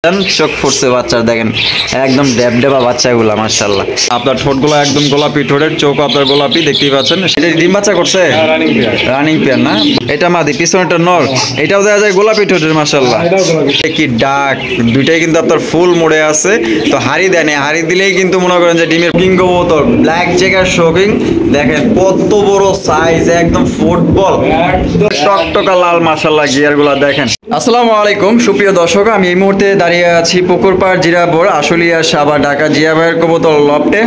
চোখ ফুটছে বাচ্চার দেখেন একদম ডেবডেবা বাচ্চাগুলো মাশাআল্লাহ। আপনার ঠোঁটগুলো একদম গোলাপি, ঠোঁটের চোখ আপনার গোলাপি দেখতেই পাচ্ছেন। সেটা ডিম বাচ্চা করছে, রানিং পেয়ার না? এটা মাদি, পিছনেরটা নর, এটাও দেখা যায় গোলাপি ঠোঁটের মাশাআল্লাহ। কি ডাক, দুইটাই কিন্তু আপনার ফুল মোড়ে আছে। তো হাড়ি দেন, হাড়ি দিলেই কিন্তু মনে করেন যে ডিমের কিং কবুতর ব্ল্যাক জেকার শোকিং দেখেন কত বড় সাইজ, একদম ফুটবল টকটকা লাল মাশাআল্লাহ গিয়ারগুলো দেখেন। আসসালামু আলাইকুম সুপ্রিয় দর্শক, আমি এই মুহূর্তে দাঁড়িয়ে আছি পুকুরপাড় জিরাবর আশুলিয়া সাভার ঢাকা জিয়া ভাইয়ের কবুতর লফটে।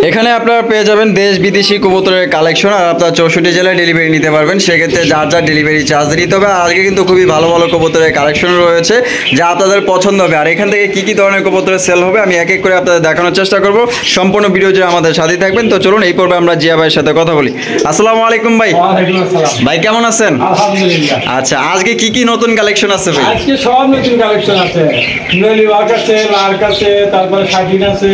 এখানে আপনারা পেয়ে যাবেন দেশ বিদেশি কবুতরের কালেকশন, আর আপনার 64 জেলায় ডেলিভারি নিতে পারবেন। সেক্ষেত্রে যার যার ডেলিভারি চার্জ দিতে হবে। আজকে কিন্তু খুবই ভালো ভালো কবুতরের কালেকশন রয়েছে যা আপনাদের পছন্দ হবে। আর এখান থেকে কি কি ধরনের কবুতরের সেল হবে আমি এক এক করে আপনাদের দেখানোর চেষ্টা করব। সম্পূর্ণ ভিডিও জুড়ে আমাদের সাথে থাকবেন। তো চলুন এই পর্বে আমরা জিয়া ভাইয়ের সাথে কথা বলি। আসসালামু আলাইকুম ভাই। ভাই কেমন আছেন? আলহামদুলিল্লাহ। আচ্ছা, আজকে কি কি নতুন কালেকশন আছে ভাই? আজকে সব নতুন কালেকশন আছে। নলিওয়াক আছে, লার্ক আছে, তারপরে শাকিন আছে,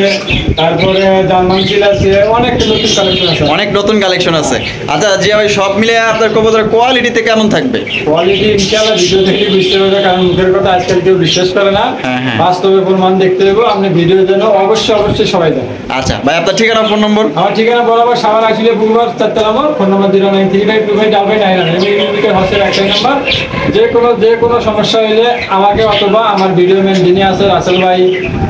তারপরে জার্মান চিল আছে, অনেক নতুন কালেকশন আছে। অনেক নতুন কালেকশন আছে। আচ্ছা জিয়া ভাই, সব মিলে আপনার কবুতরের কোয়ালিটিতে কেমন থাকবে? কোয়ালিটি ইনশাআল্লাহ ভিডিও দেখে বুঝতে পারবে, কারণ মুখের কথা আজকাল কেউ বিশ্বাস করে না। হ্যাঁ। বাস্তবে প্রমাণ দেখতে দেবো। আপনি ভিডিও যেন অবশ্যই সবাই দেখেন। আচ্ছা ভাই, আপনার ঠিকানা ফোন নম্বর? আমার ঠিকানা বরাবর সাভার আশুলিয়া পুকুরপাড় 4 নম্বর, ফোন নম্বর 093522999 হচ্ছে একটাই নাম্বার। যে কোনো সমস্যা হলে আমাকে অথবা আমার ভিডিও ম্যান যিনি আছে রাসেল ভাই,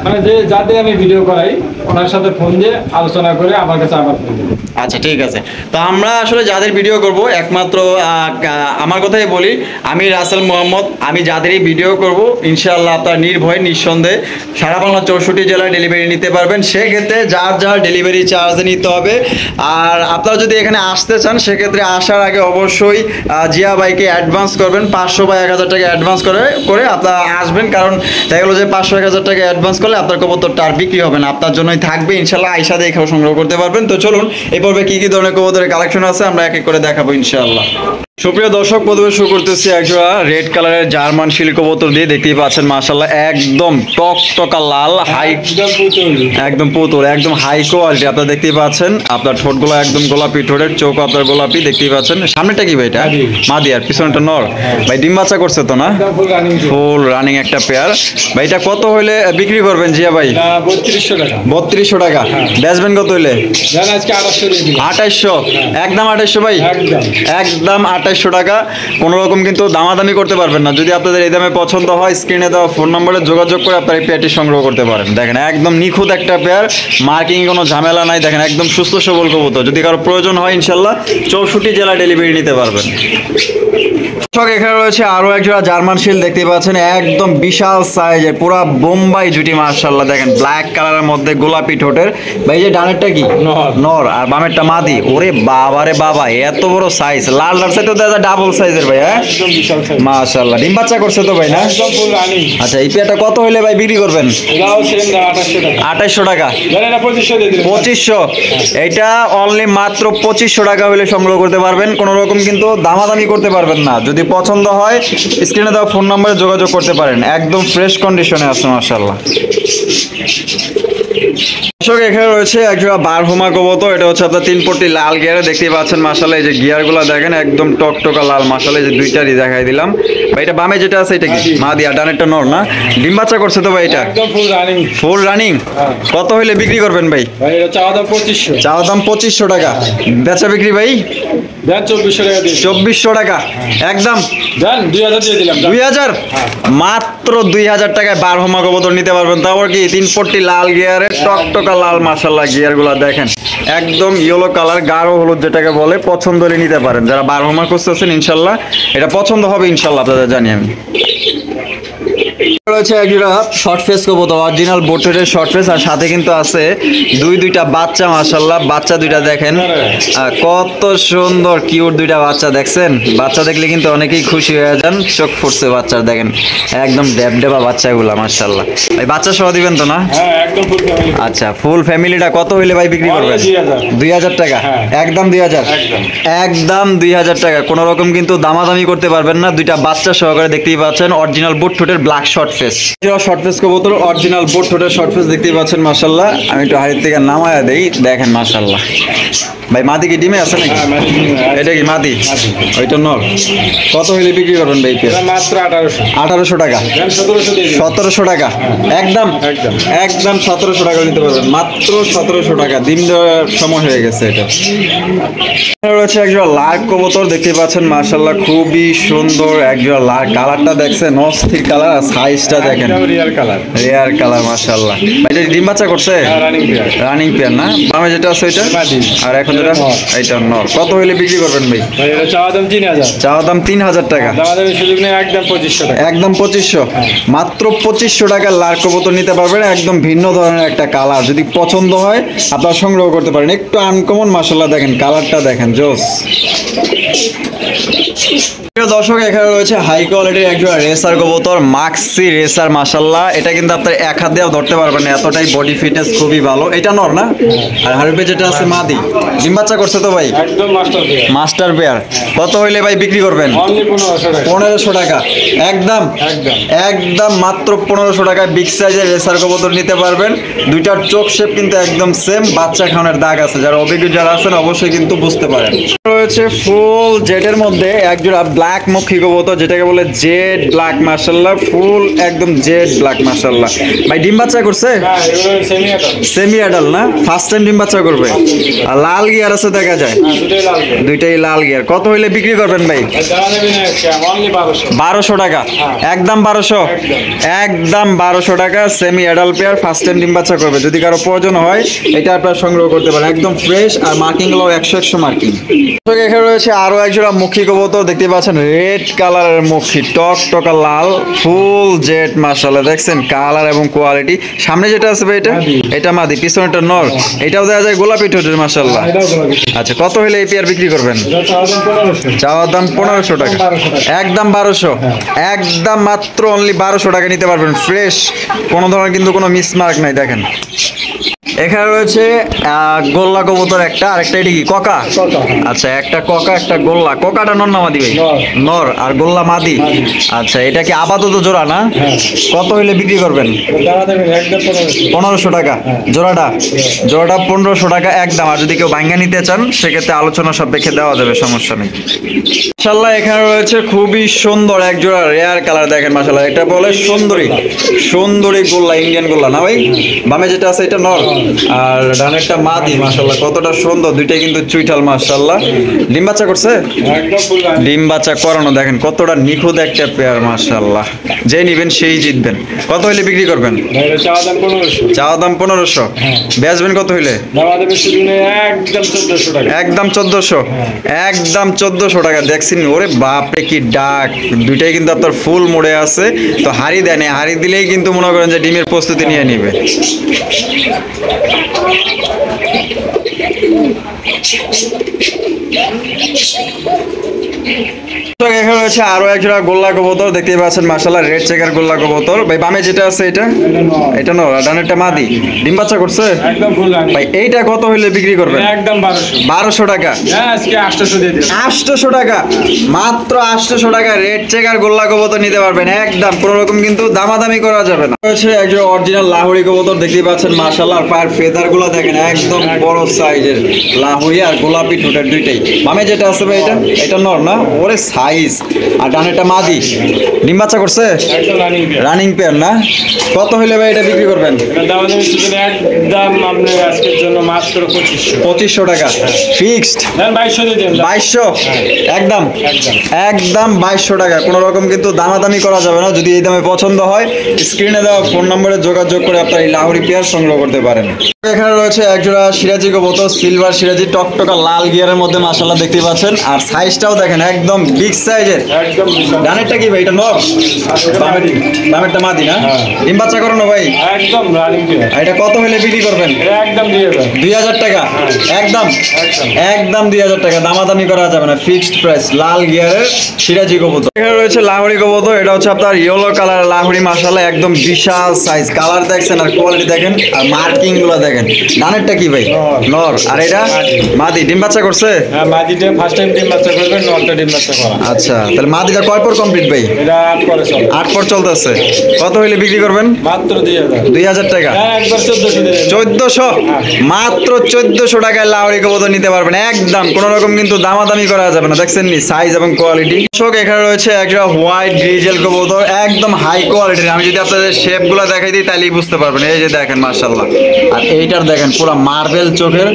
মানে যাতে আমি ভিডিও করাই ওনার সাথে ফোন দিয়ে আলোচনা করে আমার কাছে আবার ফোন দেবেন। আচ্ছা ঠিক আছে। তো আমরা আসলে যাদের ভিডিও করব একমাত্র আমার কথাই বলি, আমি রাসেল মোহাম্মদ, আমি যাদেরই ভিডিও করব ইনশাআল্লাহ আপনার নির্ভয় নিঃসন্দেহে সারা বাংলা 64 জেলায় ডেলিভারি নিতে পারবেন। সেক্ষেত্রে যার যার ডেলিভারি চার্জ নিতে হবে। আর আপনারা যদি এখানে আসতে চান সেক্ষেত্রে আসার আগে অবশ্যই জিয়া ভাইকে অ্যাডভান্স করবেন। 500 বা 1000 টাকা অ্যাডভান্স করে আপনারা আসবেন। কারণ দেখা গেলো যে 500-1000 টাকা অ্যাডভান্স করলে আপনার কবুতরটা আর বিক্রি হবে না, আপনার জন্যই থাকবে। ইনশাআল্লাহ আইসা দেখেও সংগ্রহ করতে পারবেন। তো চলুন এই পর্বে কি কি ধরনের কবুতরের কালেকশন আছে আমরা এক এক করে দেখাবো ইনশাআল্লাহ। সুপ্রিয় দর্শক, প্রথমে শুরু করতেছি একজোড়া রেড কালারের জার্মান শিল কবুতর দিয়ে। দেখতেই পাচ্ছেন মাশাআল্লাহ একদম টকটকা লাল, হাই একদম পুতুল, একদম হাই কোয়ালিটি। আপনারা দেখতেই পাচ্ছেন আপনার ঠোঁটগুলো একদম গোলাপি, ঠোঁটের চোখ আপনার গোলাপি দেখতেই পাচ্ছেন। সামনেটা কি ভাই? এটা মাদি আর পিছনেটা নর। ভাই ডিম বাচ্চা করছে তো না? ফুল রানিং একটা পেয়ার। ভাই এটা কত হইলে বিক্রি করবেন জিয়া ভাই? 3200 টাকা। 3200 টাকা। বেচবেন কত হইলে? আজকে 2800। একদম 2800 ভাই, একদম 2800 টাকা। কোনো রকম কিন্তু দামাদামি করতে পারবেন না। যদি আপনাদের এই দামে পছন্দ হয় স্ক্রিনে দেওয়া ফোন নম্বরে যোগাযোগ করে আপনার এই পেয়ারটি সংগ্রহ করতে পারেন। দেখেন একদম নিখুঁত একটা পেয়ার, মার্কিং কোনো ঝামেলা নাই। দেখেন একদম সুস্থ সবল কবুতর। যদি কারো প্রয়োজন হয় ইনশাল্লাহ 64 জেলা ডেলিভারি নিতে পারবেন। এখানে রয়েছে আরো একজোড়া জার্মান শিল দেখতে পাচ্ছেন, একদম বিশাল সাইজের পুরা বোম্বাই জুটি মাশাআল্লাহ। দেখেন ব্ল্যাক কালারের মধ্যে গোলাপি ঠোঁটের। ভাই যে ডানেরটা কি? নর আর বামেরটা মাদি। ওরে বাবা রে বাবা, এত বড় সাইজ। লাল সাইজ তো দাদা ডাবল সাইজের ভাই। হ্যাঁ মাশাআল্লাহ। ডিম বাচ্চা করছে তো ভাই না? আচ্ছা এই পেয়ারটা কত হইলে ভাই বিক্রি করবেন? 2800 টাকা। 2500। এইটা অনলি মাত্র 2500 টাকা হইলে সংগ্রহ করতে পারবেন। কোনো রকম কিন্তু দামাদামি করতে পারবেন না। যদি পছন্দ হয় স্ক্রিনে দেওয়া ফোন নম্বরে যোগাযোগ করতে পারেন। একদম ফ্রেশ কন্ডিশনে আছে মাশাআল্লাহ। এখানে রয়েছে একজোড়া বারহুমা কবুতর। এটা হচ্ছে আপনার 3 পট্টি লাল গিয়ারে দেখতেই পাচ্ছেন মাশাআল্লাহ। এই যে গিয়ারগুলো দেখেন একদম টকটকা লাল মাশাআল্লাহ। এই যে দুইটারই দেখাই দিলাম ভাই। এটা বামে যেটা আছে এটা কি মাদি আর ডানেরটা নর না? ডিম বাচ্চা করছে তো ভাই? এটা একদম ফুল রানিং। কত হইলে বিক্রি করবেন ভাই? ভাই এটা চাওয়া দাম 2500। চাওয়া দাম 2500 টাকা। বেচা বিক্রি ভাই? 2400 টাকা দিয়ে। 2400 টাকা। একদম 2000 দিয়ে দিলাম। 2000? মাত্র 2000 টাকায় বারহুমা কবুতর নিতে পারবেন। তারপর কি 3 পট্টি লাল গিয়ারে টকটকা লাল মাশাআল্লাহ গিয়ারগুলো দেখেন একদম ইয়েলো কালার, গাঢ় হলুদ যেটাকে বলে। পছন্দ হলে নিতে পারেন। যারা বারহুমা করতেছেন ইনশাআল্লাহ এটা পছন্দ হবে ইনশাআল্লাহ, আপনাদের জানি আমি। রয়েছে একটা শর্ট ফেস কবুতর, অরিজিনাল বোটের শর্ট ফেস, আর সাথে কিন্তু আছে দুইটা বাচ্চা মাশাআল্লাহ। বাচ্চা দুইটা দেখেন কত সুন্দর কিউট দুইটা বাচ্চা। দেখছেন বাচ্চা দেখলে কিন্তু অনেকেই খুশি হয়ে যান, চোখ ফুটছে বাচ্চার। দেখেন একদম ডেবডেবা বাচ্চাগুলা মাশাআল্লাহ। ভাই বাচ্চা সহ দিবেন তো না? হ্যাঁ একদম ফুল ফ্যামিলি। আচ্ছা ফুল ফ্যামিলিটা কত হইলে ভাই বিক্রি করবেন? 2000 টাকা। একদম 2000। একদম 2000 টাকা। কোনো রকম কিন্তু দামাদামি করতে পারবেন না। দুইটা বাচ্চা সহকারে দেখতেই পাচ্ছেন, অরিজিনাল বুট ঠোঁটের black short face. Short face কবুতর অরিজিনাল বোট ঠোঁটের শর্ট ফেস দেখতেই পাচ্ছেন মাশাআল্লাহ। আমি একটু হাড়ির থেকে নামায়া দেই, দেখেন মাশাআল্লাহ। ভাই মাদি কি ডিমে আছে নাকি? এটা কি মাদি? ওইটা নর। কত হইলে বিক্রি করবেন ভাই? মাত্র 1800 টাকা, 1700 টাকা, একদম একদম 1700 টাকা নিতে পারবেন, মাত্র 1700 টাকা। দিন দেওয়ার সময় হয়ে গেছে। এটা রয়েছে একজোড়া লার্ক কবুতর দেখতে পাচ্ছেন মাশাআল্লাহ, খুবই সুন্দর একজোড়া লার্ক। কালারটা দেখছেন অস্থির কালার, আর সাইজটা দেখেন রেয়ার কালার মাশাআল্লাহ। এটা ডিম বাচ্চা করছে? রানিং পেয়ার না? বামে যেটা আছে ওইটা, আর এখন যেটা এইটা নর। কত হইলে বিক্রি করবেন ভাই? চাওয়া দাম 3000। চাওয়া দাম 3000 টাকা, সুযোগ নেই, একদম 2500 টাকা। একদম 2500, মাত্র 2500 টাকার লার্ক কবুতর নিতে পারবেন। একদম ভিন্ন ধরনের একটা কালার, যদি পছন্দ হয় আপনারা সংগ্রহ করতে পারেন। একটু আনকমন মাশাআল্লাহ, দেখেন কালারটা দেখেন জোস। দর্শক এখানে রয়েছে হাই কোয়ালিটির একজোড়া রেসার কবুতর, মাক্সি রেসার মাশাআল্লাহ। এটা কিন্তু আপনার এক হাত দিয়েও ধরতে পারবেন না, এতটাই বডি ফিটনেস খুবই ভালো। এটা নর না? আর হারপে যেটা আছে মাদি, ডিম বাচ্চা করছে তো ভাই? একদম মাস্টার পেয়ার। কত হইলে ভাই বিক্রি করবেন? 1500 টাকা, একদম একদম মাত্র 1500 টাকায় বিগ সাইজের রেসার কবুতর নিতে পারবেন। দুইটার চোখ শেপ কিন্তু একদম সেম, বাচ্চা খাওয়ানোর দাগ আছে। যারা অভিজ্ঞ যারা আছেন অবশ্যই কিন্তু বুঝতে পারেন। রয়েছে ফুল জেটের মধ্যে একজোড়া ব্ল্যাক মক্ষী কবুতর, যেটাকে বলে জেড ব্ল্যাক মাশাআল্লাহ, ফুল একদম জেড ব্ল্যাক মাশাআল্লাহ। ভাই ডিম বাচ্চা করছে? সেমি অ্যাডাল্ট না? ফার্স্ট টাইম ডিম বাচ্চা করবে। আর লাল গিয়ার আছে দেখা যায়, দুইটাই লাল গিয়ার। কত হইলে বিক্রি করবেন ভাই? 1200 টাকা, একদম 1200, একদম 1200 টাকা। Semi adult pair, first time ডিম বাচ্চা করবে। যদি কারো প্রয়োজন হয় এটা আপনারা সংগ্রহ করতে পারেন, একদম ফ্রেশ। আর মার্কিং গুলো 100 মার্কিং। এখানে রয়েছে আরো একজোড়া মক্ষী কবুতর দেখতে পাচ্ছেন, রেড কালারের মক্ষী, টক টকা লাল, ফুল জেড মাশাআল্লাহ। দেখছেন কালার এবং কোয়ালিটি। সামনে যেটা আছে ভাই এটা মাদি, পিছনেটা নর। এটাও দেখা যায় গোলাপি ঠোঁটের মাশাআল্লাহ। আচ্ছা, কত হইলে এই পেয়ার বিক্রি করবেন? চাওয়ার দাম 1500 টাকা, একদম 1200, একদম মাত্র অনলি 1200 টাকা নিতে পারবেন ফ্রেশ। কোনো ধরনের কিন্তু কোনো মিসমার্ক নাই। দেখেন এখানে রয়েছে গোল্লা কবুতর একটা, আরেকটা এটা কি ককা? আচ্ছা, একটা ককা একটা গোল্লা। ককাটা নর না মাদি ভাই? নর। আর গোল্লা মাদি। আচ্ছা, এটা কি আপাতত জোড়া না? কত হইলে বিক্রি করবেন? 1500 টাকা জোড়াটা, জোড়াটা 1500 টাকা একদম। আর যদি কেউ ভাঙ্গা নিতে চান সেক্ষেত্রে আলোচনা সাপেক্ষে দেওয়া যাবে, সমস্যা নেই মাশাআল্লাহ। এখানে রয়েছে খুবই সুন্দর এক জোড়া রেয়ার কালার, দেখেন মাশাআল্লাহ। এটা বলে সুন্দরী, সুন্দরী গোল্লা, ইন্ডিয়ান গোল্লা না ভাই? বামে যেটা আছে এটা নর, আর ডানেরটা মাদি মাশাআল্লাহ। কতটা সুন্দর, দুইটাই কিন্তু চুইঠাল মাশাআল্লাহ। ডিম বাচ্চা করছে? ডিম বাচ্চা করানো, দেখেন কতটা নিখুঁত একটা পেয়ার মাশাআল্লাহ। যে নিবেন সেই জিতবেন। কত হইলে বিক্রি করবেন? চাওয়া দাম 1500, বেচবেন কত হইলে? একদম 1400, একদম 1400 টাকা। দেখছেন ওরে বাপরে কি ডাক, দুইটাই কিন্তু আপনার ফুল মোড়ে আছে। তো হাড়ি দেন, হাড়ি দিলেই কিন্তু মনে করেন যে ডিমের প্রস্তুতি নিয়ে নিবে। এখানে রয়েছে আরো একজোড়া গোল্লা কবুতর দেখতেই পাচ্ছেন মাশাআল্লাহ, রেড চেকার গোল্লা কবুতর। ভাই বামে যেটা আছে এটা নর, ডানেরটা মাদি। ডিম বাচ্চা করছে? ভাই এইটা কত হইলে বিক্রি করবেন? একদম 1200 টাকা, আজকে 800 দিয়ে দিন। 800 টাকা, মাত্র 800 টাকা রেড চেকার গোল্লা কবুতর নিতে পারবেন একদম, কোনো রকম কিন্তু দামাদামি করা যাবে না। রয়েছে একজোড়া অরিজিনাল লাহোরি কবুতর দেখতেই পাচ্ছেন মাশাআল্লাহ, আর পায়ের ফেদার গুলো দেখেন একদম বড় সাইজের লাহোরি আর গোলাপি ঠোঁটের দুইটাই। বামে যেটা আছে ভাই এটা নর না? ওরে সাইজ। আর ডানেরটা মাদি। ডিম বাচ্চা করছে? রানিং পেয়ার না? কত হইলে ভাই এটা বিক্রি করবেন? একদম আপনার আজকের জন্য মাত্র 2500 টাকা ফিক্সড। 2200, একদম একদম 2200 টাকা। কোনো রকম কিন্তু দামাদামি করা যাবে না। যদি এই দামে পছন্দ হয় স্ক্রিনে দেওয়া ফোন নম্বরে যোগাযোগ করে আপনার এই লাহোরি পেয়ার সংগ্রহ করতে পারেন। এখানে রয়েছে একজোড়া সিরাজি কবুতর, সিলভার সিরাজি, টকটকা লাল গিয়ারের মধ্যে মাশাআল্লাহ দেখতে পাচ্ছেন। আর সাইজটাও দেখেন একদম বিগ সাইজের। ডানেরটা কি ভাই? এটা নর, বামেরটা মাদি না? ডিম বাচ্চা করানো ভাই? একদম রানিং পেয়ার। এটা কত হলে বিক্রি করবেন? একদম 2000 টাকা, একদম একদম 2000 টাকা। দামাদামি করা যাবে না, ফিক্সড প্রাইস। লাল গিয়ারের সিরাজি কবুতর। এখানে রয়েছে লাহোরি কবুতর, এটা হচ্ছে আপনার ইয়েলো কালার লাহোরি, মাশাআল্লাহ একদম বিশাল সাইজ, কালার দেখছেন আর কোয়ালিটি দেখেন আর মার্কিং গুলো দেখেন। ডানেরটা কি ভাই? নর। আর এটা মাদি, ডিম বাচ্চা করছে? হ্যাঁ, মাদিটা ফার্স্ট টাইম ডিম বাচ্চা করবে, নরটা ডিম বাচ্চা করা। আচ্ছা, তাহলে মাদিটা কয় পর কমপ্লিট ভাই? এটা 8 পরে চলে। 8 পর চলতেছে। কত হইলে বিক্রি করবেন? মাত্র 2000। 2000 টাকা। হ্যাঁ, একবার 1400 দিলেন। 1400, মাত্র 1400 টাকায় লাহোরি কবুতর নিতে পারবেন একদম, কোনো রকম কিন্তু দামাদামি করা যাবে না। দেখছেন নি সাইজ এবং কোয়ালিটি। দর্শক এখানে রয়েছে একটা হোয়াইট গ্রিজেল কবুতর, একদম হাই কোয়ালিটির। আমি যদি আপনাদের শেপ গুলা দেখাই দিই তাহলেই বুঝতে পারবেন। এই যে দেখেন মাশাআল্লাহ, আর এইটার দেখেন পুরো মার্বেল চোখের,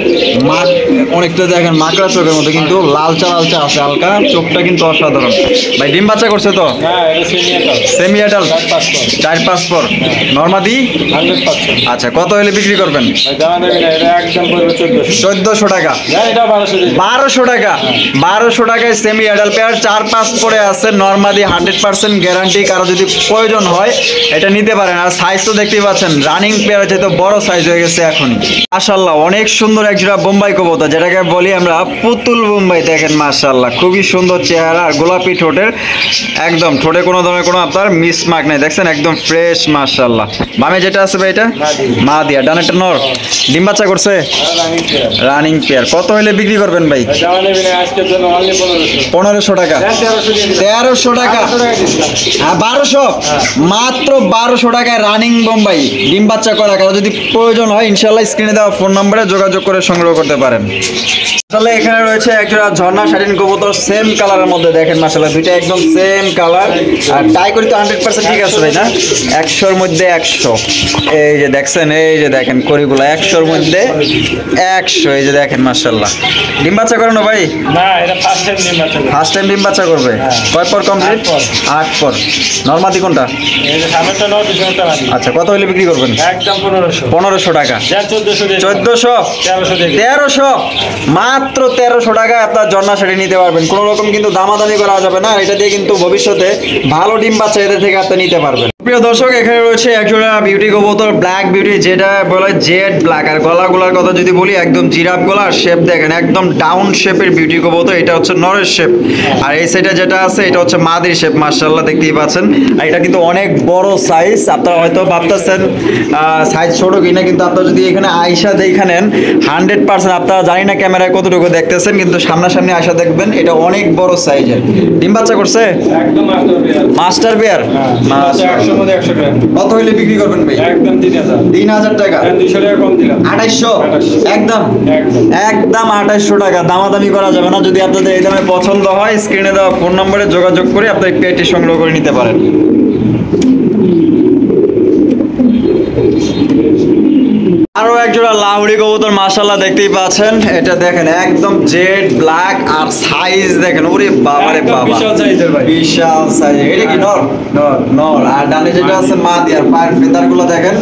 অনেকটা দেখেন মাকড়া চোখের মতো, কিন্তু লালচা লালচা আছে হালকা, চোখটা কিন্তু অসাধারণ। ভাই ডিম বাচ্চা করছে তো? হ্যাঁ, এটা সেমিয়াটাল। সেমি অ্যাডাল্ট, 4-5 পর। 4-5 পর। নরমাদি? 100%। আচ্ছা, কত হলে বিক্রি করবেন? ভাই দাম দেবেন না, এটা একদম পড়বে 1400। 1400 টাকা। হ্যাঁ, এটা 1200 দিলেন। 1200 টাকা। 1200 টাকায় সেমি অ্যাডাল্ট পেয়ার 4-5 পরে আছে, নরমালি 100% গ্যারান্টি। কারো যদি প্রয়োজন হয় এটা নিতে পারেন। আর সাইজ তো দেখতেই পাচ্ছেন, রানিং পেয়ার যেহেতু বড় সাইজ হয়ে গেছে এখনই। মাশাআল্লাহ অনেক সুন্দর এক জোড়া বোম্বাই কবুতর, যেটাকে বলি আমরা পুতুল বোম্বাই। দেখেন মাশাআল্লাহ খুবই সুন্দর চেহারা আর গোলাপি ঠোঁটের, একদম ঠোঁটে কোনো ধরনের কোনো আপনার মিস মার্ক নাই। দেখছেন একদম ফ্রেশ মাশাআল্লাহ। বামে যেটা আছে ভাই এটা মা দিয়া, ডানেরটা নর। ডিম বাচ্চা করছে? Running pair. কত হলে বিক্রি করবেন ভাই? দাম দেবেন না, আজকের জন্য অনলি 1500। 1500 টাকা। 1300 দিয়ে দিলাম। 1300 টাকা। 1200 টাকা দিছিলাম। হ্যাঁ 1200, মাত্র 1200 টাকায় রানিং বোম্বাই ডিম বাচ্চা করা। কারো যদি প্রয়োজন হয় ইনশাআল্লাহ স্ক্রিনে দেওয়া ফোন নম্বরে যোগাযোগ করে সংগ্রহ করতে পারেন। আসলে এখানে রয়েছে একটা ঝর্ণা শাটিন কবুতর, সেম কালারের মধ্যে। দেখেন মাশাআল্লাহ দুইটা একদম সেম কালার, আর টাই করি তো 100% ঠিক আছে ভাই না? 100-র মধ্যে 100। এই যে দেখছেন, এই যে দেখেন করিগুলো 100-র মধ্যে 100। এই যে দেখেন মাশাআল্লাহ। ডিম বাচ্চা করানো ভাই? না, এটা ফার্স্ট টাইম ডিম বাচ্চা করবে। ফার্স্ট টাইম ডিম বাচ্চা করবে? কয় পর কমপ্লিট? 8 পর। 8 পর। নরমাদি কোনটা? এই যে সামনেটা নর, পিছনেরটা মাদি। আচ্ছা, কত হলে বিক্রি করবেন? একদম 1500। 1500 টাকা। যা 1400 দিয়ে দিলাম। 1400, 1300 দিয়ে দিলাম। 1300, মাত্র 1300 টাকায় আপনার ঝর্ণা শাড়ি নিতে পারবেন। কোনো রকম কিন্তু দামাদামি করা যাবে না। এটা দিয়ে কিন্তু ভবিষ্যতে ভালো ডিম বাচ্চা এদের থেকে আপনি নিতে পারবেন। প্রিয় দর্শক এখানে রয়েছে একজোড়া বিউটি কবুতর, ব্ল্যাক বিউটি, যেটা বলে জেড ব্ল্যাক। আর গলাগুলার কথা যদি বলি, একদম জিরাফ গলা। আর শেপ দেখেন একদম ডাউন শেপের বিউটি কবুতর। এটা হচ্ছে নরের শেপ, আর এই সাইডে যেটা আছে এটা হচ্ছে মাদির শেপ। মাশাআল্লাহ দেখতেই পাচ্ছেন। আর এটা কিন্তু অনেক বড় সাইজ। আপনারা হয়তো ভাবতেছেন সাইজ ছোট কিনা, কিন্তু আপনারা যদি এখানে আয়সা দেখে নেন 100%, আপনারা জানি না ক্যামেরায় কতটুকু দেখতেছেন, কিন্তু সামনাসামনি আয়সা দেখবেন এটা অনেক বড় সাইজের। ডিম বাচ্চা করছে? একদম মাস্টার পেয়ার। মাত্র 100 মধ্যে 100 টাকা। কত হইলে বিক্রি করবেন ভাই? একদম 3000। 3000 টাকা। 200 টাকা কম দিলাম। 2800, একদম একদম। একদম 2800 টাকা। দামাদামি করা যাবে না। যদি আপনাদের এই দামে পছন্দ হয় স্ক্রিনে দেওয়া ফোন নম্বরে যোগাযোগ করে আপনার পেয়ারটি সংগ্রহ করে নিতে পারেন। আরো একজোড়া লাহোরি কবুতর, মাশাআল্লাহ দেখতেই পাচ্ছেন। এটা দেখেন একদম জেড ব্ল্যাক, আর সাইজ দেখেন, ওরে বাবা রে একদম বাবা, বিশাল সাইজের ভাই। বিশাল সাইজ। এটা কি নর? নর। নর। আর ডানে যেটা আছে মাদি, আর পায়ের ফেদারগুলো দেখেন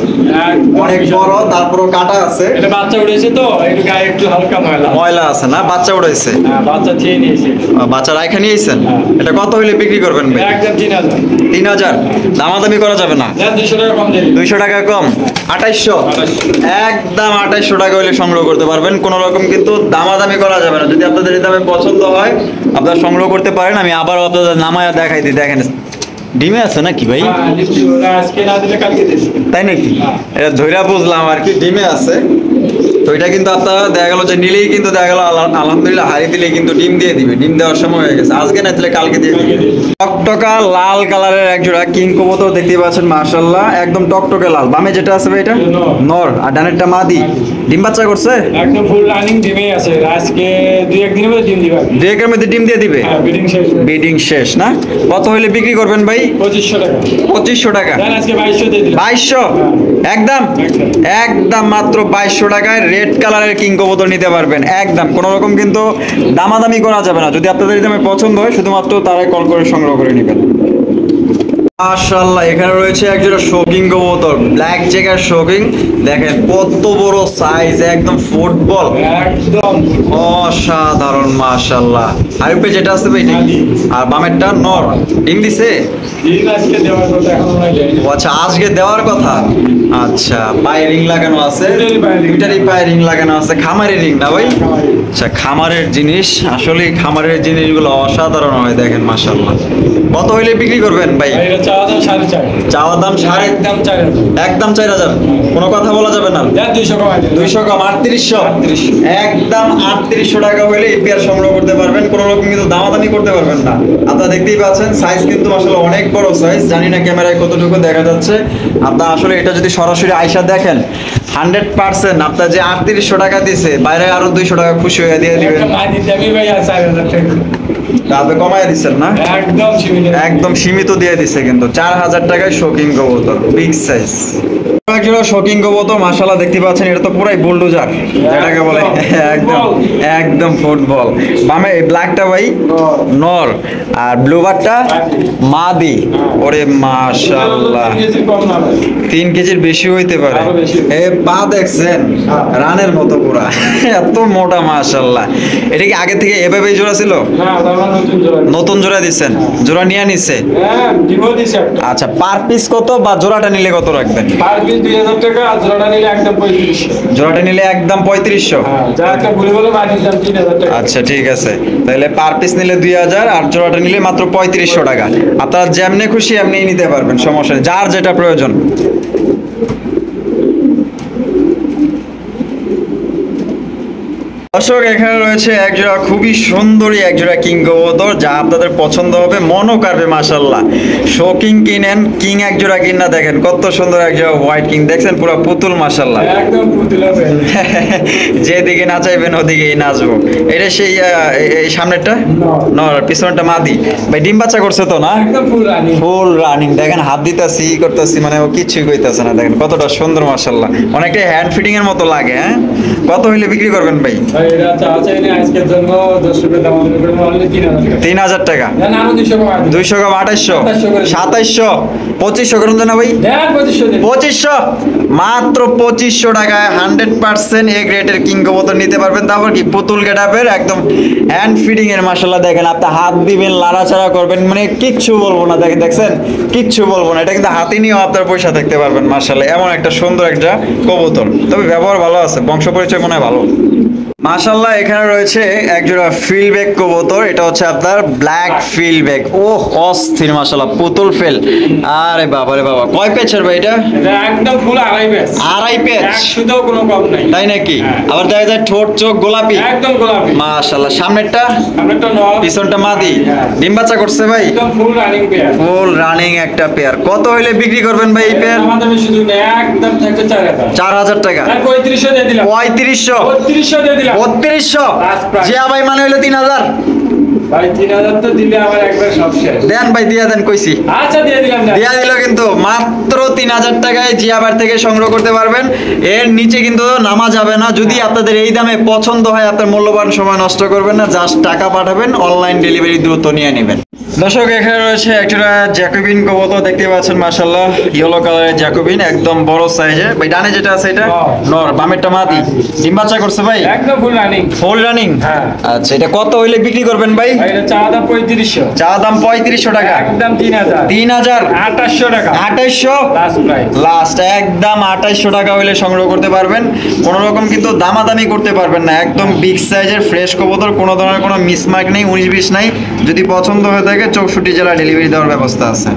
একদম অনেক বিশাল। বড়, তারপরও কাটা আছে। এটা বাচ্চা উঠেছে তো, একটু গায়ে একটু হালকা ময়লা। ময়লা আছে না? বাচ্চা উঠাইছে? হ্যাঁ, বাচ্চা খেয়ে নিয়েছে। বাচ্চা রাইখা নিয়েছেন? হ্যাঁ। এটা কত হইলে বিক্রি করবেন ভাই? একদম 3000। 3000। দামাদামি করা যাবে না? যা 200 টাকা কম দিয়ে দিলাম। 200 টাকা কম। 2800, 2800। একদম 2800 টাকা হইলে সংগ্রহ করতে পারবেন। কোনো রকম কিন্তু দামাদামি করা যাবে না। যদি আপনাদের এই দামে পছন্দ হয় আপনারা সংগ্রহ করতে পারেন। আমি আবারও আপনাদের নামায়া দেখাই দিই। দেখেন ডিমে আছে নাকি ভাই? হ্যাঁ, লিচু ওরা আজকে না দিলে কালকে দিয়েছে। তাই নাকি? এটা ধইরা বুঝলাম আর কি, ডিমে আছে। তো এটা কিন্তু আপনারা দেখা গেল যে নিলেই কিন্তু দেখা গেল আলহামদুলিল্লাহ হারিয়ে দিলেই কিন্তু ডিম দিয়ে দিবে। ডিম দেওয়ার সময় হয়ে গেছে, আজকে না দিলে কালকে দিয়ে দিবে। টকটকা লাল কালারের এক জোড়া কিং কবুতর দেখতেই পাচ্ছেন, মাশাআল্লাহ একদম টকটকে লাল। বামে যেটা আছে ভাই এটা নর, আর ডানেরটা মাদি। ডিম বাচ্চা করছে? একদম ফুল রানিং ডিমে আছে। আজকে 2-1 দিনের মধ্যে ডিম দিবে। দুয়েকের মধ্যে ডিম দিয়ে দিবে? হ্যাঁ, বিডিং শেষ। বিডিং শেষ না? কত হইলে বিক্রি করবেন ভাই? 2500 টাকা। 2500 টাকা। জান আজকে 2200 দিয়ে দিলাম। 2200, একদম একদম মাত্র 2200 টাকায় রেড কালারের কিং কবুতর নিতে পারবেন একদম। কোনো রকম কিন্তু দামাদামি করা যাবে না। যদি আপনাদের এই দামে পছন্দ হয় শুধুমাত্র তারাই কল করে সংগ্রহ করে নেবেন। মাশাআল্লাহ, এখানে রয়েছে একজোড়া শোকিং কবুতর, ব্ল্যাক চেকার শোকিং। দেখেন কত বড় সাইজ, একদম ফুটবল, একদম অসাধারণ মাশাআল্লাহ। আরেকটা যেটা আছে ভাই এটা কি? আর বামেরটা নর, ডিম দিছে? দিন আজকে দেওয়ার কথা এখনো নাই যায়নি। ও আচ্ছা, আজকে দেওয়ার কথা। আচ্ছা, পায়ে রিং লাগানো আছে, দুইটারই পায়ে রিং লাগানো আছে। খামারের রিং না ভাই? আচ্ছা, খামারের জিনিস, আসলে খামারের জিনিসগুলো অসাধারণ হয়। দেখেন মাশাআল্লাহ। কত হইলে বিক্রি করবেন ভাই? ভাই এটা চাওয়া দাম 4.5। চাওয়া দাম সাড়ে, একদম 4,000। একদম 4000। কোনো কথা বলা যাবে না? দেন 200 কমাই দিন। 200 কম 3800। একদম 3800 টাকা হলে এই পেয়ার সংগ্রহ করতে পারবেন। কোনো রকম কিন্তু দামাদামি করতে পারবেন না। আপনারা দেখতেই পাচ্ছেন সাইজ কিন্তু আসলে অনেক বড় সাইজ। জানি না ক্যামেরায় কতটুকু দেখা যাচ্ছে। আপনারা আসলে এটা যদি সরাসরি আয়শা দেখেন 100% আপনার যে 3800 টাকা দিছে, বাইরে আরো 200 টাকা খুশি হয়ে দিয়ে দিবেন। একটা মাই দিতে আমি ভাই 4,000 টাকা। আপনি কমায় দিচ্ছেন না? একদম সীমিত। একদম সীমিত দিয়ে দিছে কিন্তু 4000 টাকায় শোকিং কবুতর, বিগ সাইজ। একজোড়া শোকিং কবুতর মাশাআল্লাহ, দেখতে পাচ্ছেন এটা তো পুরাই বুলডোজার যেটাকে বলে। একদম একদম ফুটবল। বামে এই ব্ল্যাকটা ভাই নর, আর ব্লু বারটা মাদি। ওরে মাশাআল্লাহ, 3 কেজি কম না ভাই। 3 কেজির বেশি হইতে পারে। আরো বেশি। এ পা দেখছেন রানের মতো পুরা, এত মোটা মাশাআল্লাহ। এটা কি আগে থেকে এভাবেই জোড়া ছিল? না, আমার নতুন জোড়া। নতুন জোড়া দিচ্ছেন? জোড়া নিয়ে নিছে? হ্যাঁ, ডিমো দিছে একটা। আচ্ছা, পার পিস কত বা জোড়াটা নিলে কত রাখবেন? পার পিস 2,000 টাকা, আর জোড়াটা নিলে একদম 3500। জোড়াটা নিলে একদম 3500। হ্যাঁ, যা একটা ভুলে বলে মাই দিতাম 3,000 টাকা। আচ্ছা ঠিক আছে, তাহলে পার পিস নিলে 2000 আর জোড়াটা নিলে মাত্র 3500 টাকা। আপনারা যেমনি খুশি এমনি নিতে পারবেন, সমস্যা নেই, যার যেটা প্রয়োজন। দর্শক, এখানে রয়েছে একজোড়া খুবই সুন্দরী একজোড়া কিং কবুতর, যা আপনাদের পছন্দ হবে, মনও কাড়বে মাশাআল্লাহ। শোকিং কিনেন, কিং একজোড়া কিনা দেখেন কত সুন্দর একজোড়া হোয়াইট কিং, দেখছেন পুরো পুতুল মাশাআল্লাহ। একদম পুতুলা ভাই। যেদিকে নাচাইবেন ওদিকেই নাচবো। এটা সেই এই সামনেরটা নর, পিছনটা মাদি। ভাই ডিম বাচ্চা করছে তো না? একদম ফুল রানি। Full running. দেখেন হাত দিতাছি করতেছি, মানে ও কিছুই কইতাছে না। দেখেন কতটা সুন্দর মাশাআল্লাহ, অনেকটাই হ্যান্ড ফিটিং এর মতো লাগে। হ্যাঁ, কত হইলে বিক্রি করবেন ভাই? ভাই এটা চাওয়া চাই না আজকের জন্য 10 টাকা দাম করে অনলি 3,000 টাকা। 3000 টাকা। দেন আরো 200 কমাই দিন। 200 কম 2800, 2700, 2500 করুন তো না ভাই? দেন 2500 দিন। 2500, মাত্র 2500 টাকায় 100% এ গ্রেডের কিং কবুতর নিতে পারবেন। তারপর কি পুতুল গেটআপের, একদম হ্যান্ড ফিডিং এর মাশাআল্লাহ। দেখেন আপনি হাত দিবেন, লাড়াচাড়া করবেন, মানে কিচ্ছু বলবো না। দেখেন দেখছেন, কিচ্ছু বলবো না। এটা কিন্তু হাতে নিয়েও আপনার পয়সা থাকতে পারবেন মাশাআল্লাহ। এমন একটা সুন্দর একটা কবুতর, তবে ব্যবহার ভালো আছে, বংশ পরিচয় মনে হয় ভালো মাশাআল্লাহ। এখানে রয়েছে একজোড়া ফিলব্যাক কবুতর, এটা হচ্ছে আপনার ব্ল্যাক ফিলব্যাক। ও অস্থির মাশাআল্লাহ, পুতুল ফেল। আরে বাবা রে বাবা, কয় পেচের ভাই এটা? এটা একদম ফুল আড়াই পেজ। আড়াই পেচ? 100 কোনো কম নাই। তাই নাকি? হ্যাঁ। আবার দেখা যায় ঠোঁট চোখ গোলাপি। একদম গোলাপি। মাশাআল্লাহ। সামনেরটা? আপনারটা নর, পিছনটা মাদি। হ্যাঁ। ডিম বাচ্চা করছে ভাই? একদম full running pair. Full running একটা পেয়ার। কত হইলে বিক্রি করবেন ভাই এই পেয়ার? আমাদের শুধু না, একদম থাকবে 4,000। 4000 টাকা। আর 3500 দিয়ে দিলাম। 3500, 3200 দিয়ে দিলাম। 3200। Last price। জিয়া ভাই মানে হইলো 3000। ভাই 3,000 তো দিলে আমার একবার সব শেষ। দেন ভাই, দিয়া দেন কইছি। আচ্ছা দিয়ে দিলাম না। দিয়া দিল কিন্তু মাত্র 3000 টাকায় জিয়াবার থেকে সংগ্রহ করতে পারবেন। এর নিচে কিন্তু নামা যাবে না। যদি আপনাদের এই দামে পছন্দ হয়, আপনার মূল্যবান সময় নষ্ট করবেন না, জাস্ট টাকা পাঠাবেন, অনলাইন ডেলিভারি দ্রুত নিয়ে নেবেন। দর্শক, এখানে রয়েছে একটা জ্যাকোবিন কবুতর, দেখতে পাচ্ছেন মাশাআল্লাহ, ইয়েলো কালারের জ্যাকোবিন, একদম বড় সাইজে। ভাই ডানে যেটা আছে এটা নর, বামেরটা মাদি। ডিম বাচ্চা করছে ভাই? একদম ফুল রানিং। Full running. হ্যাঁ। আচ্ছা, এটা কত হইলে বিক্রি করবেন ভাই? ভাই এটা চাওয়া দাম 3500। চা দাম 3500 টাকা। একদম 3000। 3000, 2800 টাকা। 2800, লাস্ট প্রাইস। লাস্ট একদম 2800 টাকা হইলে সংগ্রহ করতে পারবেন। কোনো রকম কিন্তু দামাদামি করতে পারবেন না। একদম বিগ সাইজের ফ্রেশ কবুতর, কোনো ধরনের কোনো মিসমার্ক নেই, 19-20 নাই। যদি পছন্দ হয়ে থাকে 64 জেলা ডেলিভারি দেওয়ার ব্যবস্থা আছে।